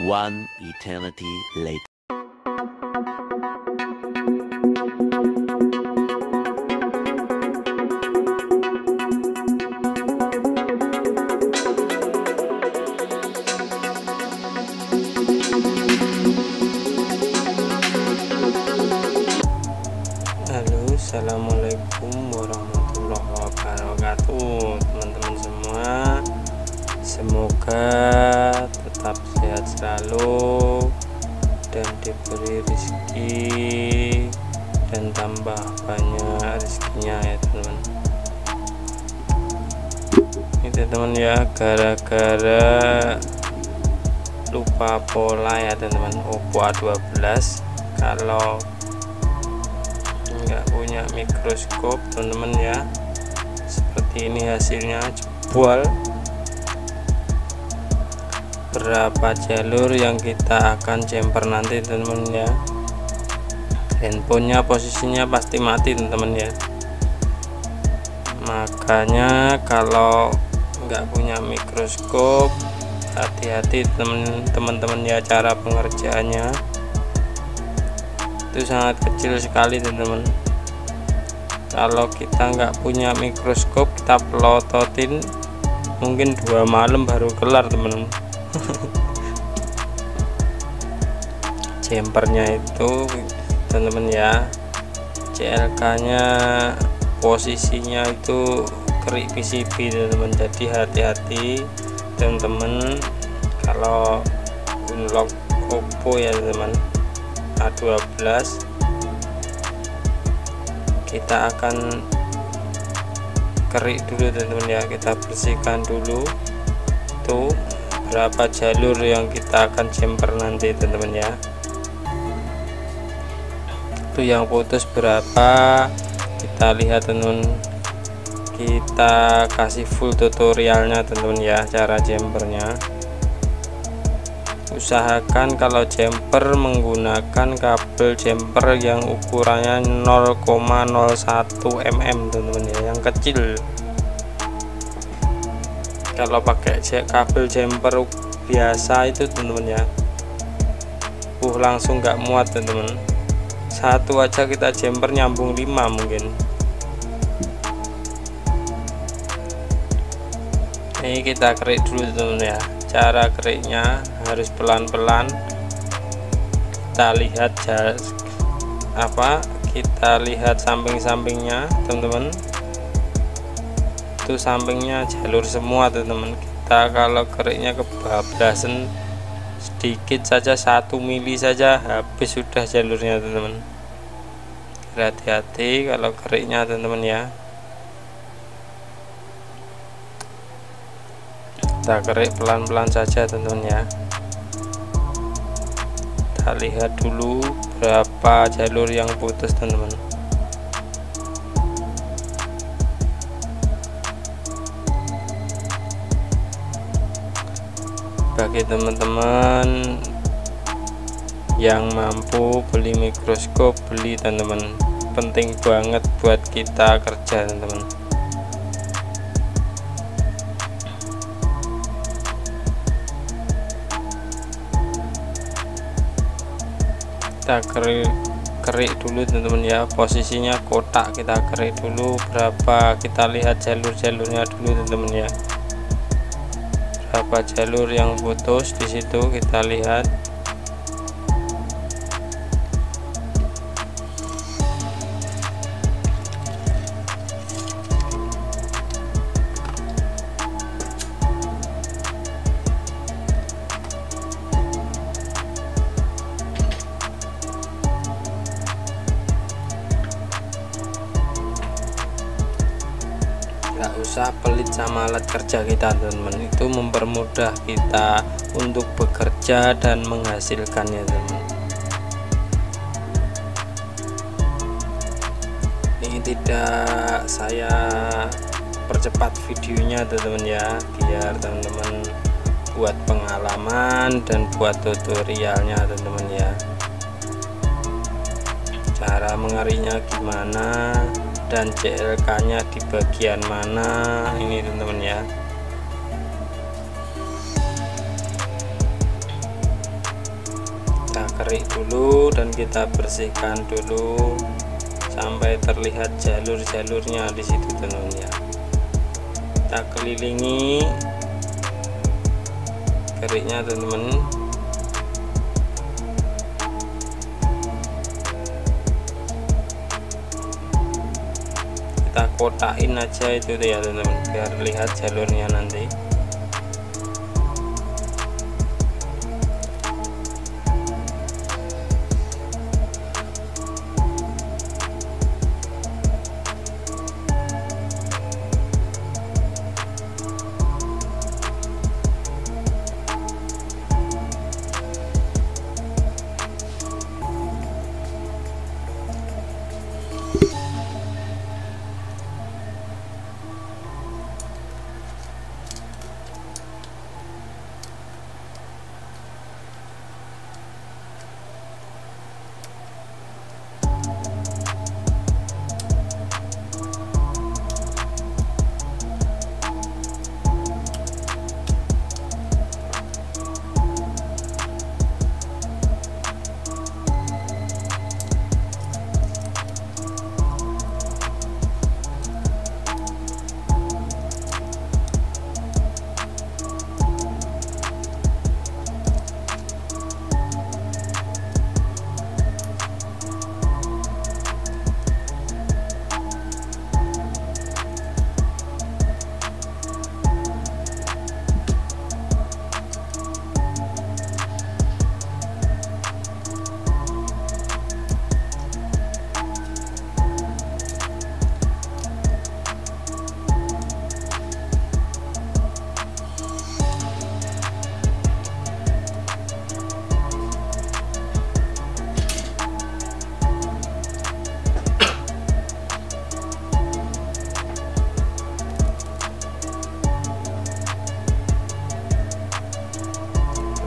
One eternity later. Halo, assalamualaikum warahmatullahi wabarakatuh, teman-teman semua. Semoga tetap sehat selalu dan diberi rezeki dan tambah banyak rezekinya ya teman-teman. Ini teman-teman ya, gara-gara lupa pola ya teman-teman. Oppo A12 kalau nggak punya mikroskop teman-teman ya, seperti ini hasilnya, jebol. Berapa jalur yang kita akan jumper nanti teman-teman ya, handphonenya posisinya pasti mati teman-teman ya. Makanya kalau nggak punya mikroskop, hati-hati teman-teman ya, cara pengerjaannya itu sangat kecil sekali teman-teman. Kalau kita nggak punya mikroskop, kita pelototin mungkin 2 malam baru kelar teman-teman. Jumpernya itu teman-teman ya, CLK nya posisinya itu kerik PCB teman-teman. Jadi hati-hati teman-teman kalau unlock Oppo ya teman A12, kita akan kerik dulu teman-teman ya, kita bersihkan dulu tuh berapa jalur yang kita akan jumper nanti teman-teman ya. Itu yang putus berapa, kita lihat teman-teman, kita kasih full tutorialnya teman-teman ya, cara jumpernya. Usahakan kalau jumper menggunakan kabel jumper yang ukurannya 0,01 mm teman-teman ya, yang kecil. Kalau pakai kabel jumper biasa itu teman-teman ya, langsung nggak muat teman-teman. Satu aja kita jumper nyambung 5 mungkin. Ini kita kerik dulu teman-teman ya. Cara keriknya harus pelan-pelan. Kita lihat kita lihat samping-sampingnya teman-teman. Itu sampingnya jalur semua teman-teman. Kita kalau keriknya kebablasan sedikit saja, 1 mili saja habis sudah jalurnya teman-teman. Hati-hati kalau keriknya teman-teman ya. Kita kerik pelan-pelan saja teman-teman ya. Kita lihat dulu berapa jalur yang putus teman-teman. Bagi teman-teman yang mampu beli mikroskop, beli teman-teman, penting banget buat kita kerja teman-teman. Kita kerik dulu teman-teman ya, posisinya kotak kita kerik dulu berapa, kita lihat jalur-jalurnya dulu teman-teman ya. Berapa jalur yang putus di situ kita lihat. Nggak usah pelit sama alat kerja kita teman-teman, itu mempermudah kita untuk bekerja dan menghasilkannya teman-teman. Ini tidak saya percepat videonya teman-teman ya, biar teman-teman buat pengalaman dan buat tutorialnya teman-teman ya. Cara mengerinya gimana dan CLK nya di bagian mana, ini teman-teman ya. kerik dulu dan kita bersihkan dulu sampai terlihat jalur-jalurnya di situ teman-teman ya. Kita kelilingi keriknya teman-teman. Kita kotakin aja itu ya teman-teman biar lihat jalurnya nanti.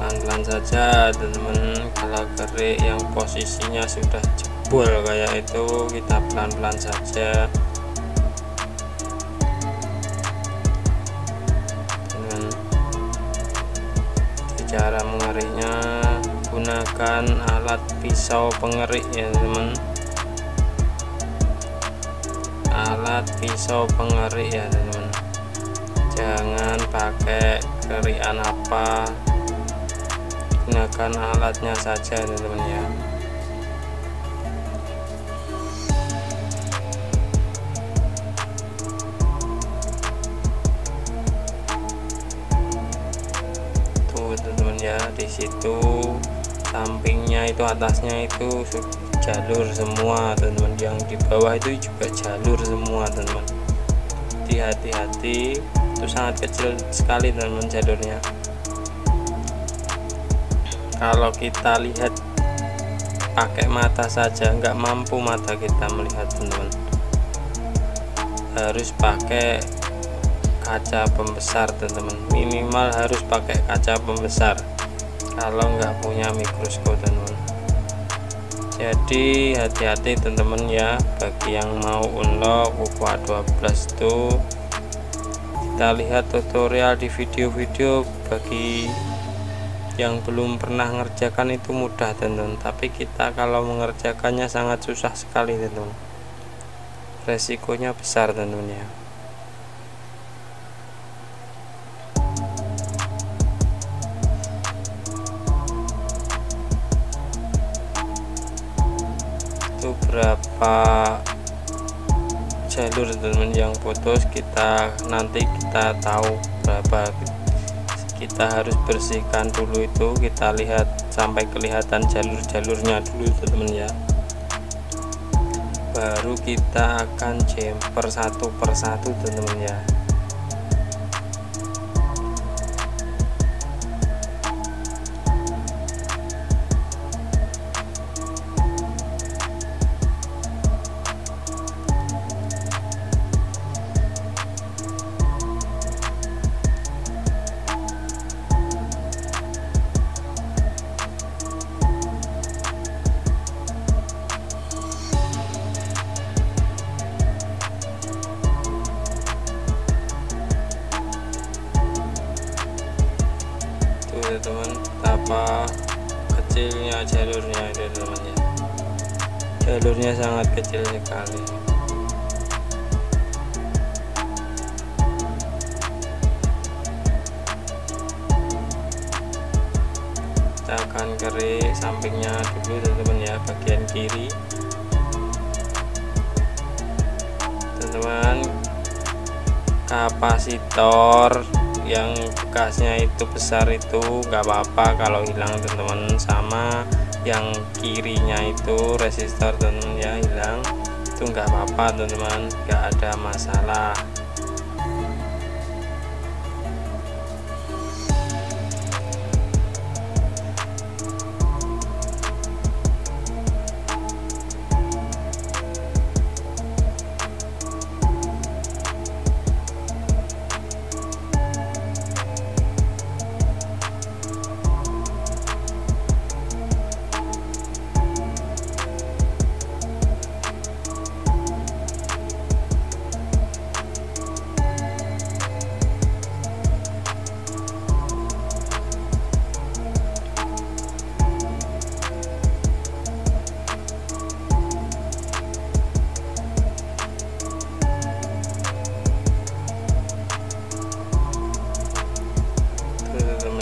Pelan-pelan saja teman-teman. Kalau kerik yang posisinya sudah jebol kayak itu, kita pelan-pelan saja teman. Cara mengeriknya gunakan alat pisau pengerik ya teman, alat pisau pengerik ya teman, jangan pakai kerikan apa, gunakan alatnya saja teman-teman ya. Tuh teman-teman ya, di situ sampingnya itu, atasnya itu jalur semua teman-teman, yang di bawah itu juga jalur semua teman-teman. Jadi hati-hati, itu sangat kecil sekali teman-teman jalurnya. Kalau kita lihat pakai mata saja nggak mampu mata kita melihat teman-teman, harus pakai kaca pembesar teman-teman, minimal harus pakai kaca pembesar kalau nggak punya mikroskop teman-teman. Jadi hati-hati teman-teman ya, bagi yang mau unlock buku A12 tuh kita lihat tutorial di video-video. Bagi yang belum pernah mengerjakan itu mudah teman-teman, tapi kita kalau mengerjakannya sangat susah sekali teman-teman, resikonya besar teman-teman ya. Itu berapa jalur teman-teman yang putus, nanti kita tahu berapa. Kita harus bersihkan dulu itu, kita lihat sampai kelihatan jalur-jalurnya dulu teman-teman ya, baru kita akan jumper satu persatu teman-teman ya. Teman-teman, betapa kecilnya jalurnya itu teman ya, jalurnya sangat kecil sekali. Kita akan kerik sampingnya dulu teman-teman ya, bagian kiri teman-teman. Kapasitor yang bekasnya itu besar itu nggak apa-apa kalau hilang teman-teman, sama yang kirinya itu resistor teman-teman ya hilang, itu nggak apa-apa teman-teman, nggak ada masalah.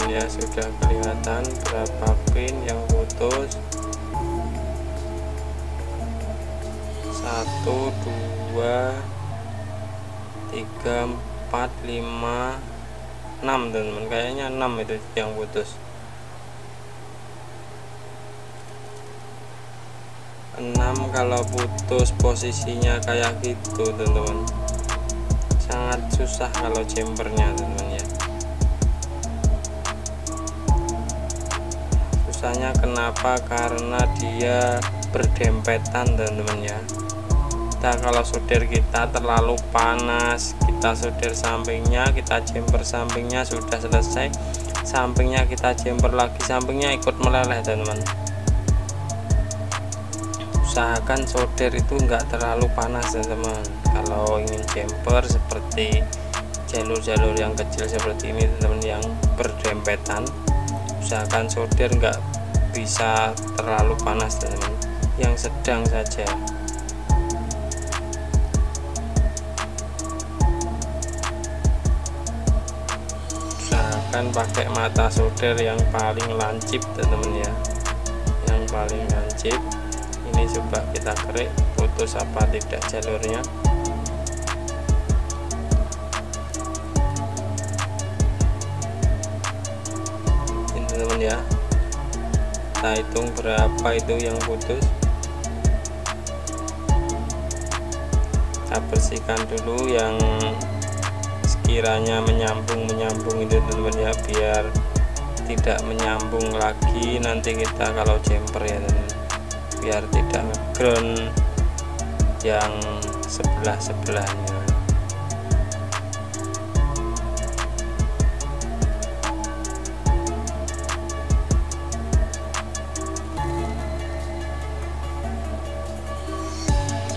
Ya sudah kelihatan berapa pin yang putus. 1 2 3 4 5 6 teman-teman, kayaknya 6 itu yang putus. 6 kalau putus posisinya kayak gitu teman-teman, sangat susah kalau jumpernya teman-teman ya. Susahnya kenapa? Karena dia berdempetan teman-teman ya. Kita kalau solder kita terlalu panas, kita solder sampingnya, kita jumper sampingnya sudah selesai, sampingnya kita jumper lagi, sampingnya ikut meleleh teman-teman. Usahakan solder itu enggak terlalu panas teman-teman. Kalau ingin jumper seperti jalur-jalur yang kecil seperti ini teman-teman yang berdempetan, usahakan solder enggak bisa terlalu panas teman-teman, yang sedang saja. Usahakan pakai mata solder yang paling lancip teman-teman ya, yang paling lancip. Ini coba kita kerik putus apa tidak jalurnya. Ini teman-teman ya, kita hitung berapa itu yang putus. Kita bersihkan dulu yang sekiranya menyambung itu teman-teman ya, biar tidak menyambung lagi nanti kita kalau jumper ya teman-teman, biar tidak ngeground yang sebelah-sebelahnya.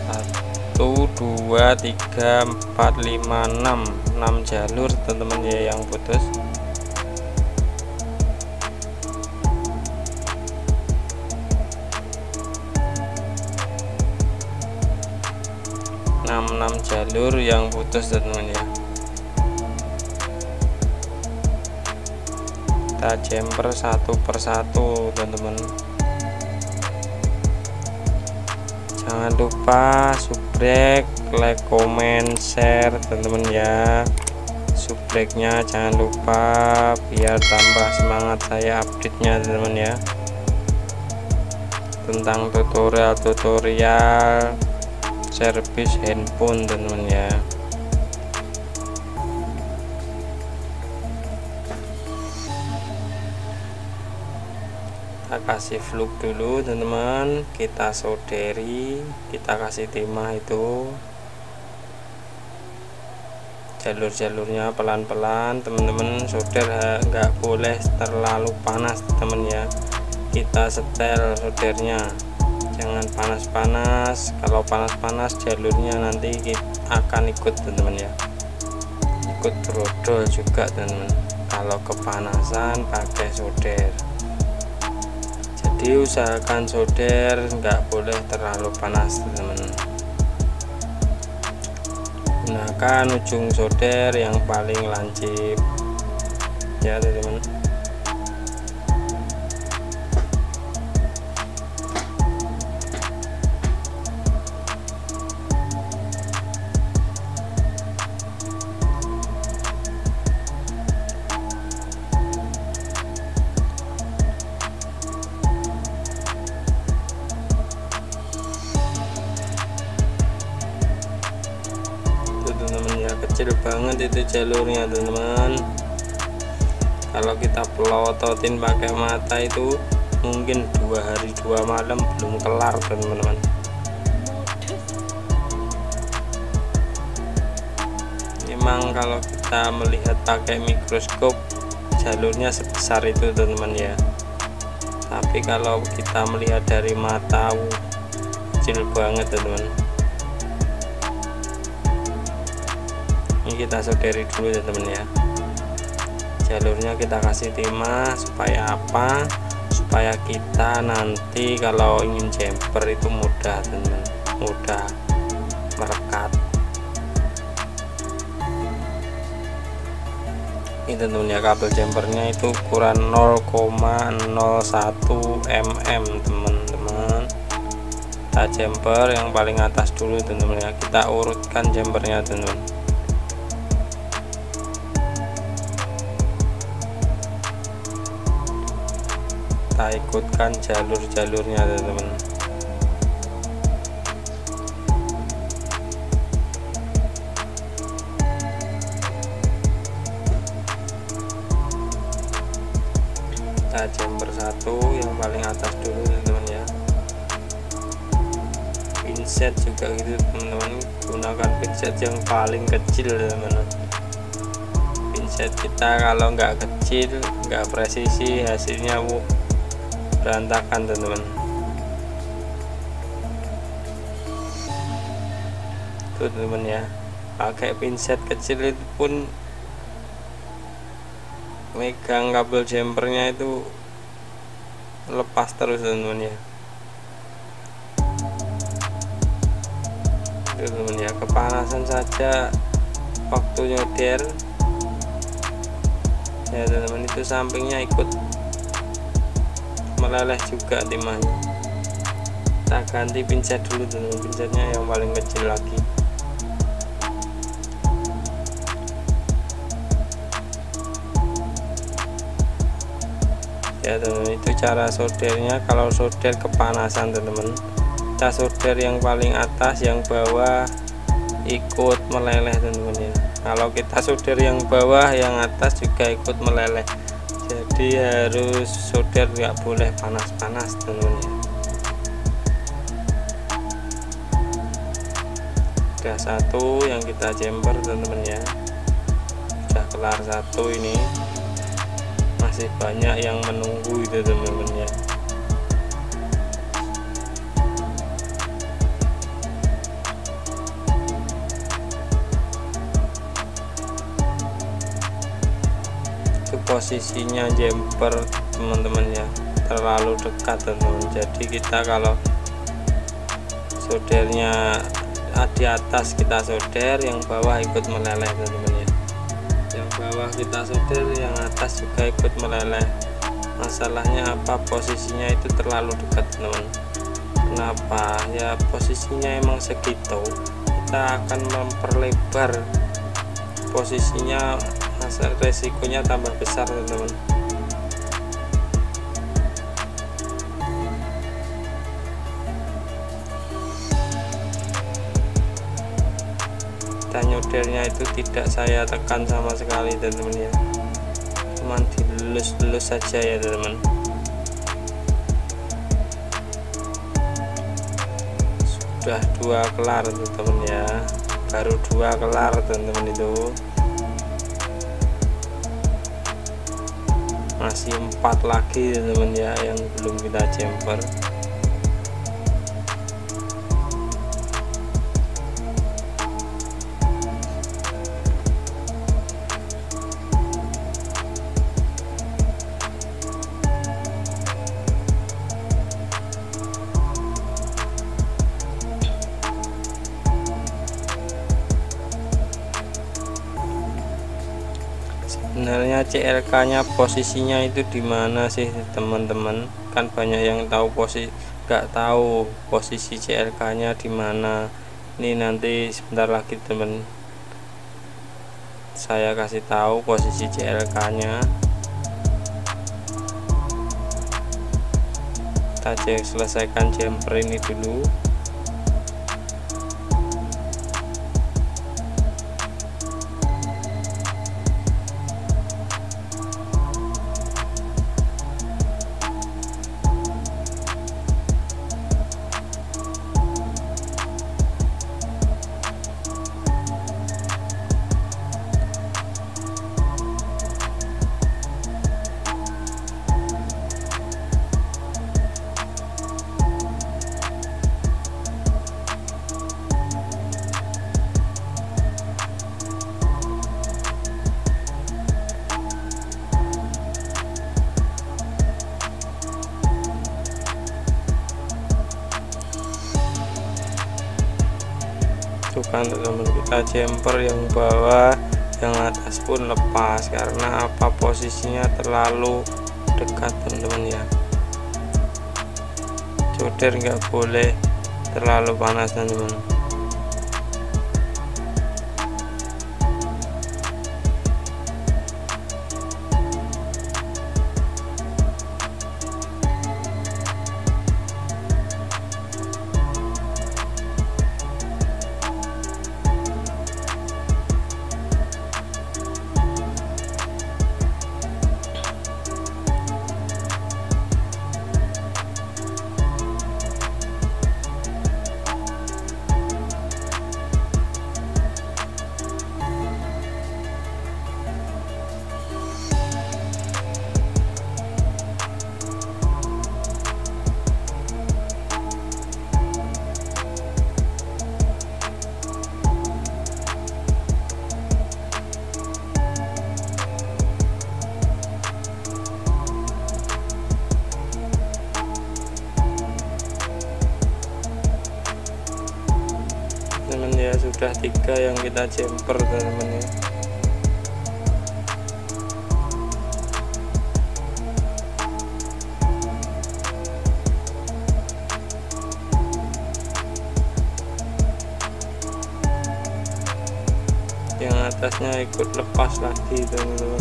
Satu, 2, 3, 4, 5, 6 jalur teman-teman ya yang putus. 6 jalur yang putus teman-teman ya. Kita jumper satu persatu teman-teman. Jangan lupa subrek, like, comment, share teman-teman ya. Subreknya jangan lupa biar tambah semangat saya update-nya teman-teman ya, tentang tutorial servis handphone teman-teman ya. Kita kasih fluk dulu teman-teman, kita solderi, kita kasih timah itu jalur-jalurnya pelan-pelan teman-teman. Solder nggak boleh terlalu panas teman ya, kita setel soldernya, jangan panas-panas. Kalau panas-panas jalurnya nanti akan ikut teman-teman ya, ikut brodol juga teman-teman kalau kepanasan pakai solder. Jadi usahakan solder nggak boleh terlalu panas teman-teman. Gunakan ujung solder yang paling lancip ya teman-teman. Teman-teman ya, kecil banget itu jalurnya teman-teman. Kalau kita pelototin pakai mata itu mungkin 2 hari 2 malam belum kelar teman-teman. Memang kalau kita melihat pakai mikroskop jalurnya sebesar itu teman-teman ya, tapi kalau kita melihat dari mata kecil banget teman-teman. Ini kita solderi dulu ya teman ya. Jalurnya kita kasih timah supaya apa? Supaya kita nanti kalau ingin jumper itu mudah teman-teman, mudah merekat. Ini tentunya kabel jumpernya itu ukuran 0,01 mm teman-teman. Kita jumper yang paling atas dulu teman-teman ya. Kita urutkan jumpernya teman-teman. Kita ikutkan jalur-jalurnya teman-teman. Kita jumper satu yang paling atas dulu teman-teman ya. Pinset juga gitu teman-teman, gunakan pinset yang paling kecil teman-teman. Pinset kita kalau nggak kecil, nggak presisi, hasilnya berantakan teman-teman. Tuh teman-teman ya, pakai pinset kecil itu pun megang kabel jumpernya itu lepas terus teman-teman ya. Tuh teman-teman ya, kepanasan saja waktu nyodel ya teman-teman, itu sampingnya ikut meleleh juga timahnya. Kita ganti pinset dulu teman-teman, pinsetnya yang paling kecil lagi. Ya teman-teman, itu cara soldernya. Kalau solder kepanasan teman-teman, kita solder yang paling atas, yang bawah ikut meleleh teman-teman ya. Kalau kita solder yang bawah, yang atas juga ikut meleleh. Jadi harus solder nggak boleh panas-panas teman-teman ya. Udah satu yang kita jumper teman-teman ya, udah kelar satu. Ini masih banyak yang menunggu itu teman-teman ya. Itu posisinya jumper teman-teman ya, terlalu dekat teman-teman. Jadi kita kalau soldernya di atas kita solder, yang bawah ikut meleleh teman-teman ya. Yang bawah kita solder, yang atas juga ikut meleleh. Masalahnya apa? Posisinya itu terlalu dekat teman-teman. Kenapa? Ya posisinya emang segitu, kita akan memperlebar posisinya, masa resikonya tambah besar teman-teman. Dan nyodernya itu tidak saya tekan sama sekali teman-teman ya, cuman dilus-lus saja ya teman-teman. Sudah 2 kelar teman-teman ya, baru 2 kelar teman-teman. Itu masih 4 lagi teman-teman ya yang belum kita jumper. Sebenarnya CLK nya posisinya itu di mana sih teman-teman? Kan banyak yang tahu nggak tahu posisi CLK nya di mana. Ini nanti sebentar lagi teman saya kasih tahu posisi CLK nya. Kita selesaikan jumper ini dulu. Tuh kan teman, kita jumper yang bawah, yang atas pun lepas karena apa, posisinya terlalu dekat teman-teman ya. Solder nggak boleh terlalu panas teman-teman. Teman ya, sudah 3 yang kita jumper teman-teman ya. Yang atasnya ikut lepas lagi teman-teman.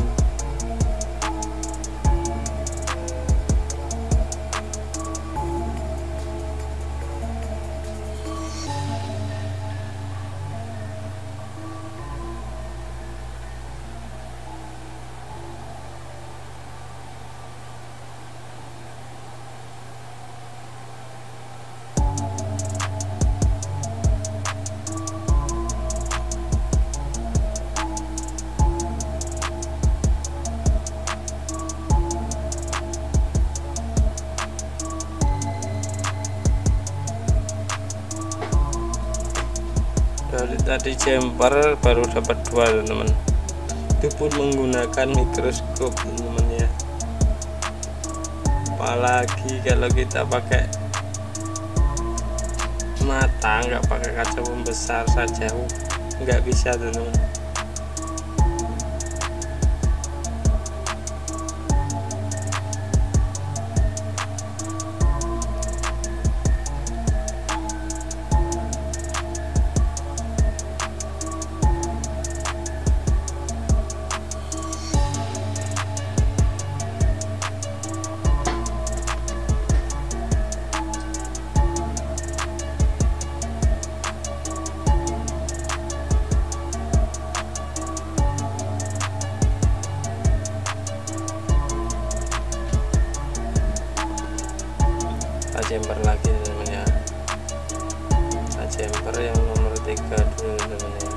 Dari tadi jumper baru dapat 2 teman-teman, itu pun menggunakan mikroskop teman-teman ya. Apalagi kalau kita pakai mata, nggak pakai kaca pembesar saja nggak bisa teman-teman. Jumper lagi teman-teman ya. Jumper yang nomor 3 dulu teman-teman ya.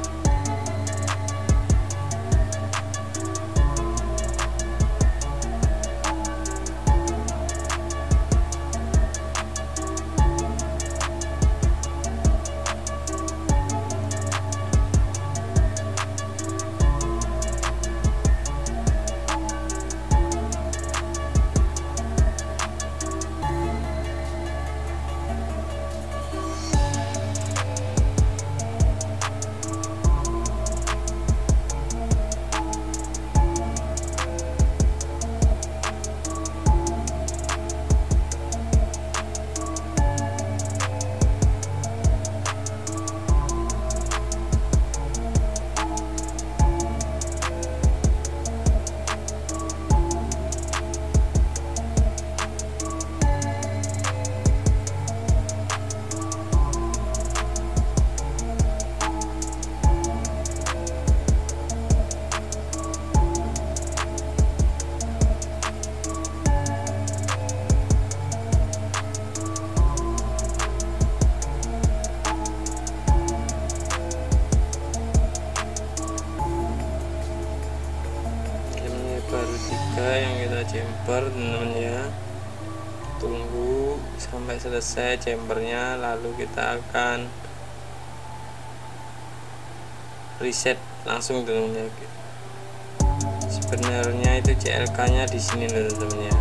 juga yang kita jumper teman-teman ya. Tunggu sampai selesai jumpernya, lalu kita akan reset langsung teman-teman ya. Sebenarnya itu CLK nya di sini teman-teman ya.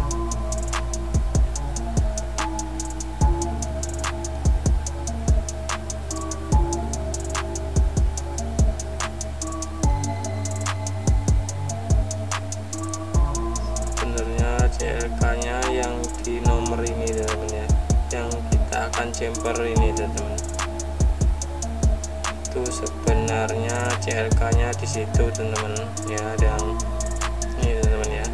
CLK-nya yang di nomor ini teman-teman ya, yang kita akan jumper ini teman-teman. Itu sebenarnya CLK-nya di situ teman-teman ya, yang ini teman-teman ya,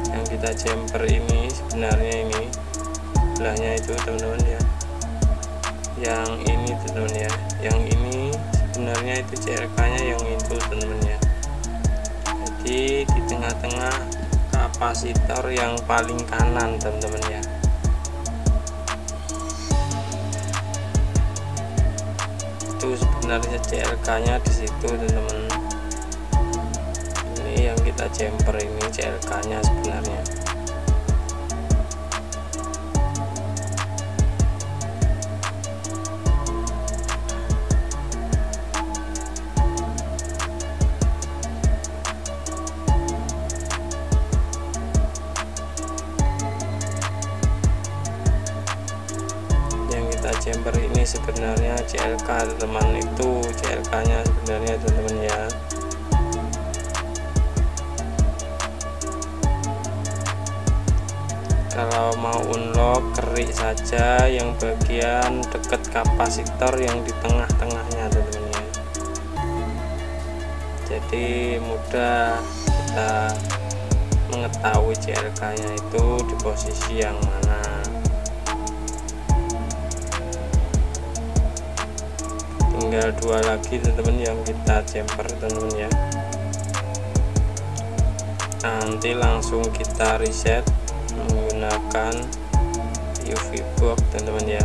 yang kita jumper ini sebenarnya ini sebelahnya itu teman-teman ya, yang ini teman-teman ya, yang ini sebenarnya itu CLK-nya yang itu teman-teman ya. Jadi di tengah-tengah kapasitor yang paling kanan teman-teman ya. Itu sebenarnya CLK-nya di situ teman-teman. Ini yang kita jumper ini CLK-nya sebenarnya. Jumper ini sebenarnya CLK teman, itu CLK nya sebenarnya teman-teman ya. Kalau mau unlock kerik saja yang bagian dekat kapasitor yang di tengah-tengahnya teman-teman ya. Jadi mudah kita mengetahui CLK nya itu di posisi yang mana. Tinggal dua lagi teman-teman yang kita jumper teman-teman ya. Nanti langsung kita reset menggunakan UV box teman-teman ya.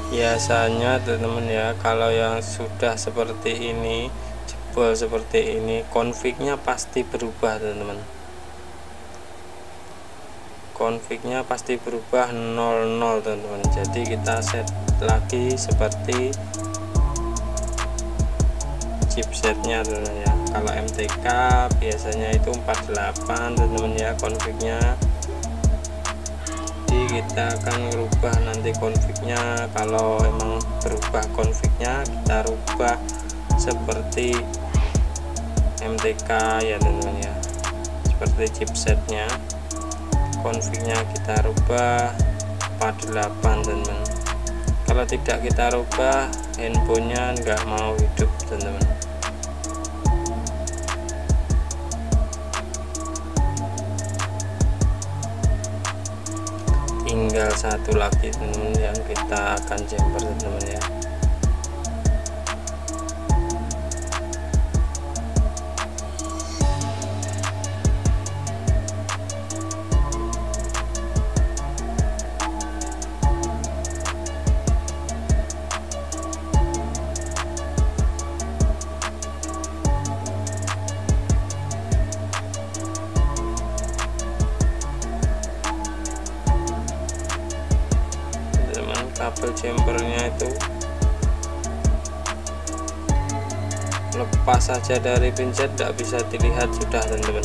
Biasanya teman-teman ya, kalau yang sudah seperti ini, jebol seperti ini, config-nya pasti berubah teman-teman. Config-nya pasti berubah 00 teman-teman. Jadi kita set lagi seperti chipsetnya teman-teman ya. Kalau MTK biasanya itu 48 teman-teman ya config-nya. Kita akan merubah nanti config-nya. Kalau emang berubah config-nya, kita rubah seperti MTK ya teman-teman ya, seperti chipsetnya. Config-nya kita rubah 48 teman-teman. Kalau tidak kita rubah, handphonenya nggak mau hidup teman-teman. Tinggal satu lagi teman-teman yang kita akan jumper teman-teman ya. Kabel jumpernya itu lepas saja dari pinset, tidak bisa dilihat sudah teman-teman.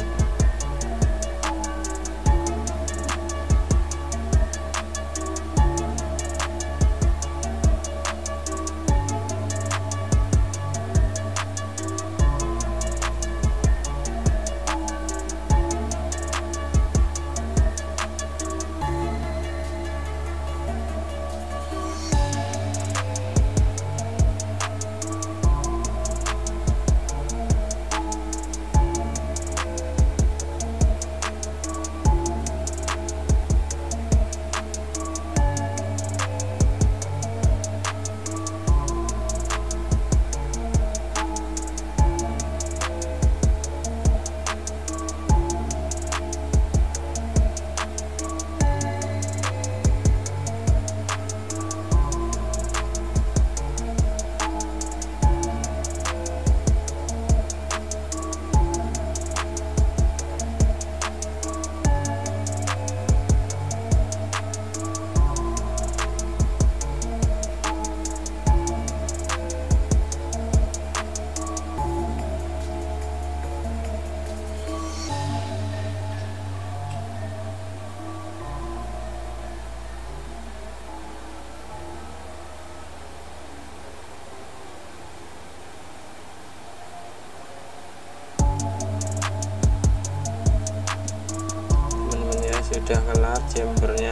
sudah kelar jumpernya,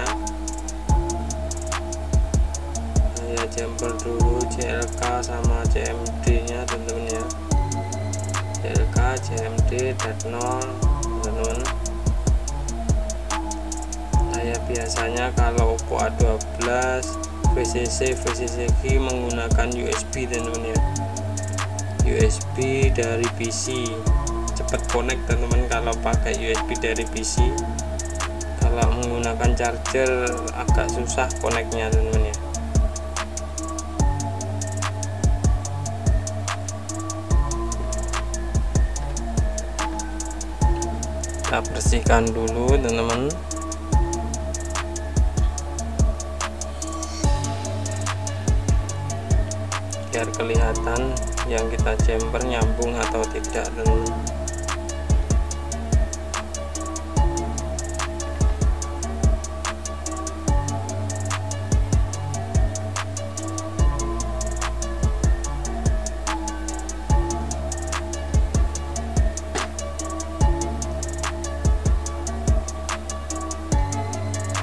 saya jumper dulu CLK sama CMD nya teman-teman ya. CLK, CMD, dead nol teman-teman. Saya biasanya kalau Oppo A12 VCC menggunakan USB teman-teman ya. USB dari PC cepat connect teman-teman kalau pakai USB dari PC. Kalau menggunakan charger agak susah connectnya teman-teman ya. Kita bersihkan dulu teman-teman. Biar kelihatan yang kita jumper nyambung atau tidak teman-teman.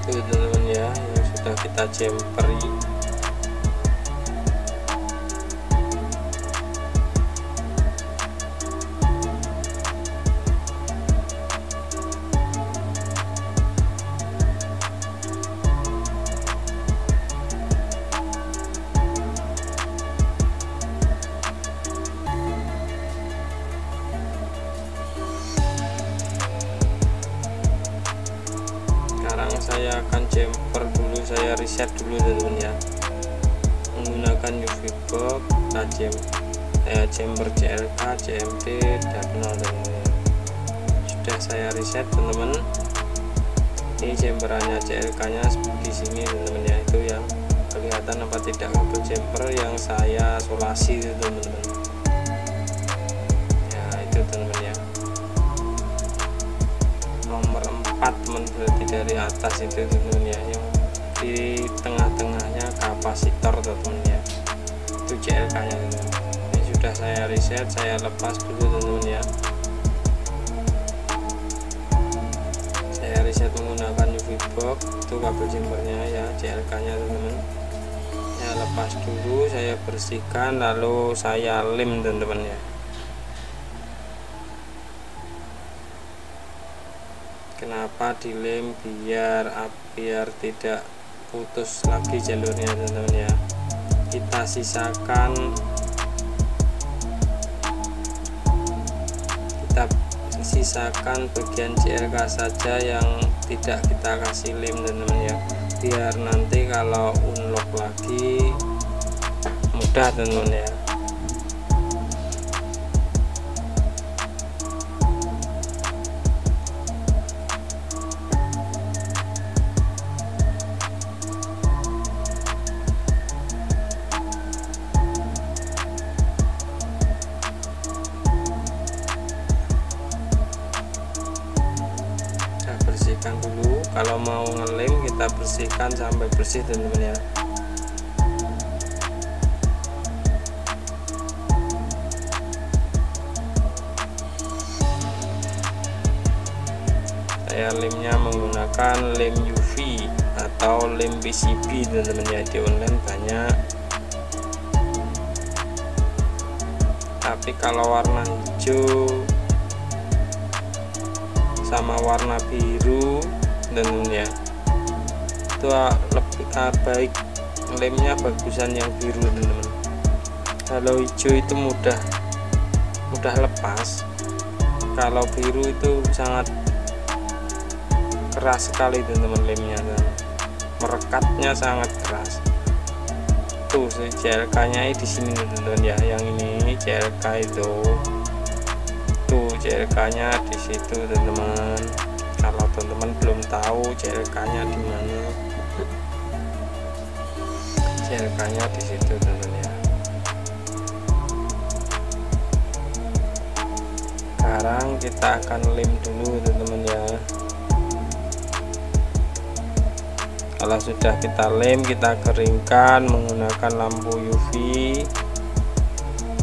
Itu teman-teman ya yang sudah kita jumperi. Saya akan jumper dulu, saya reset dulu teman-teman ya, menggunakan UV box. Saya jumper CLK, CMD, dan nol teman-teman. Sudah saya reset teman-teman. Ini jumperannya CLK nya di sini teman-teman ya, itu yang kelihatan apa tidak kabel jumper yang saya solasi teman-teman ya, itu teman-teman ya. Nomor 4 teman, berarti dari atas itu teman ya, yang di tengah-tengahnya kapasitor teman ya, itu CLK nya teman. Ini sudah saya reset, saya lepas dulu teman ya. Saya reset menggunakan UV box, itu kabel jumpernya ya, CLK nya teman. Saya lepas dulu, saya bersihkan, lalu saya lem teman-teman ya. Kenapa dilem? Biar tidak putus lagi jalurnya teman-teman ya. Kita sisakan bagian CLK saja yang tidak kita kasih lem teman-teman ya, biar nanti kalau unlock lagi mudah teman-teman ya. Bersihkan dulu, kalau mau ngelem kita bersihkan sampai bersih teman-teman ya. Saya lemnya menggunakan lem UV atau lem PCB teman-teman ya, di online banyak. Tapi kalau warna hijau sama warna biru teman-teman ya, itu lebih baik lemnya bagusan yang biru teman-teman. Kalau hijau itu mudah lepas, kalau biru itu sangat keras sekali teman-teman lemnya, merekatnya sangat keras. Tuh CLK nya di sini teman-teman ya, yang ini CLK itu tuh CLK nya di situ teman-teman. Kalau teman-teman belum tahu CLK nya di mana, CLK nya di situ teman-teman ya. Sekarang kita akan lem dulu teman-teman ya. Kalau sudah kita lem, kita keringkan menggunakan lampu UV.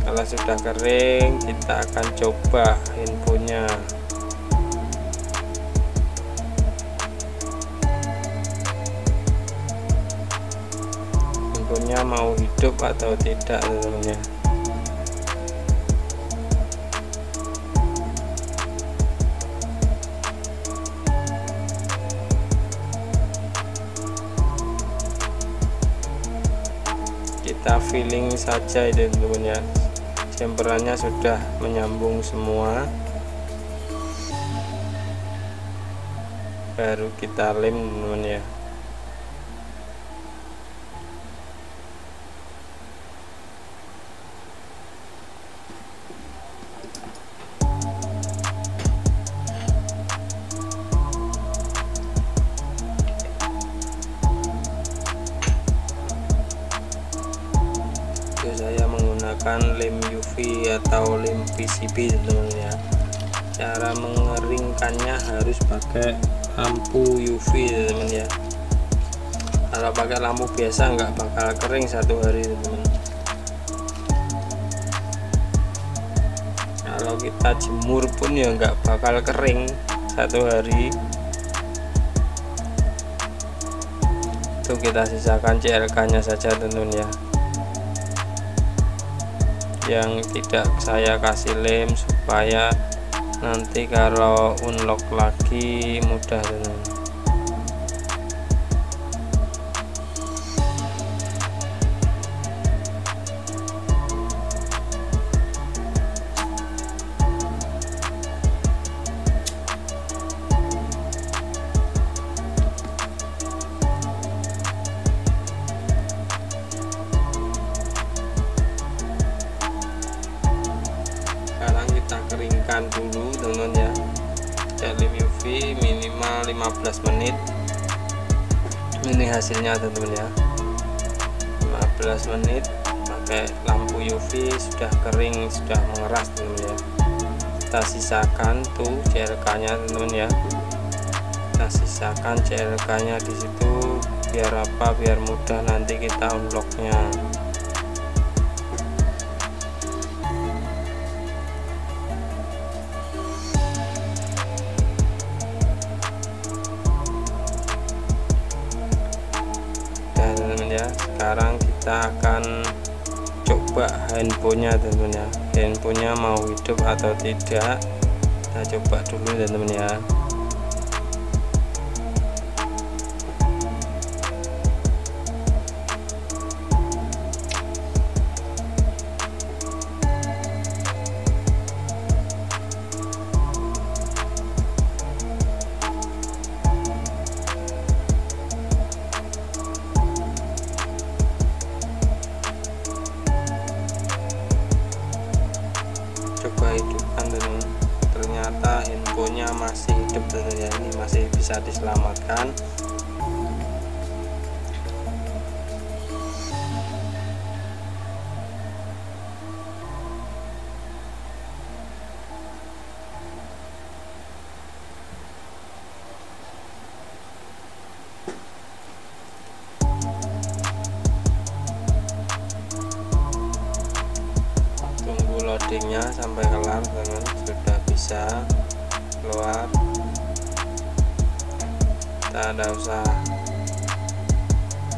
Kalau sudah kering, kita akan coba handphonenya. handphonenya mau hidup atau tidak, teman-teman ya. Kita feeling saja ini, teman-teman ya. Jemperannya sudah menyambung semua, baru kita lem, teman-teman ya. Saya menggunakan lem UV atau lem PCB, teman-teman ya. Cara mengeringkannya harus pakai lampu UV, teman-teman ya. Kalau pakai lampu biasa nggak bakal kering 1 hari, teman-teman. Kalau kita jemur pun ya nggak bakal kering 1 hari. Itu kita sisakan CLK nya saja, teman-teman ya. Yang tidak saya kasih lem supaya nanti kalau unlock lagi mudah, teman-teman. Kita keringkan dulu, teman-teman ya. Lem UV minimal 15 menit. Ini hasilnya, teman-teman ya. 15 menit pakai lampu UV sudah kering, sudah mengeras, teman-teman ya. Kita sisakan tuh CLK nya, teman-teman ya. Kita sisakan CLK nya di situ biar apa? Biar mudah nanti kita unlocknya. Ya, sekarang kita akan coba handphonenya, teman-teman ya. Handphonenya mau hidup atau tidak, kita coba dulu, teman-teman ya. Coba hidupkan, teman-teman. Ternyata handphonenya masih hidup, teman-teman ya. Ini masih bisa diselamatkan. Loadingnya sampai kelar, teman-teman. Sudah bisa keluar. Kita tidak usah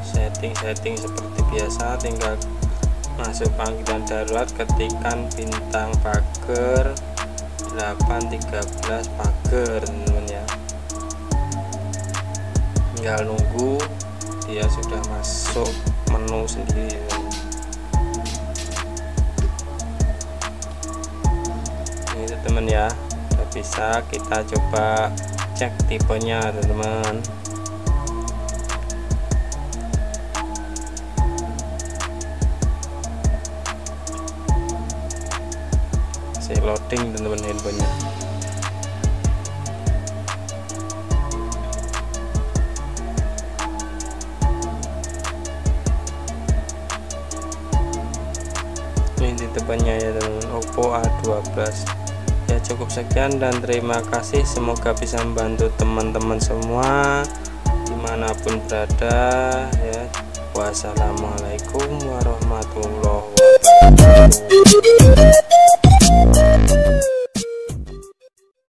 setting seperti biasa, tinggal masuk panggilan darurat, ketikkan bintang pagar 813 pagar, teman-teman ya. Tinggal nunggu dia sudah masuk menu sendiri, teman-teman. Teman ya, udah bisa. Kita coba cek tipenya, teman-teman. Masih loading, teman-teman, handphonenya. Ini tipenya ya, teman-teman, Oppo A12. Ya, cukup sekian dan terima kasih. Semoga bisa membantu teman-teman semua dimanapun berada ya. Wassalamualaikum warahmatullahi wabarakatuh.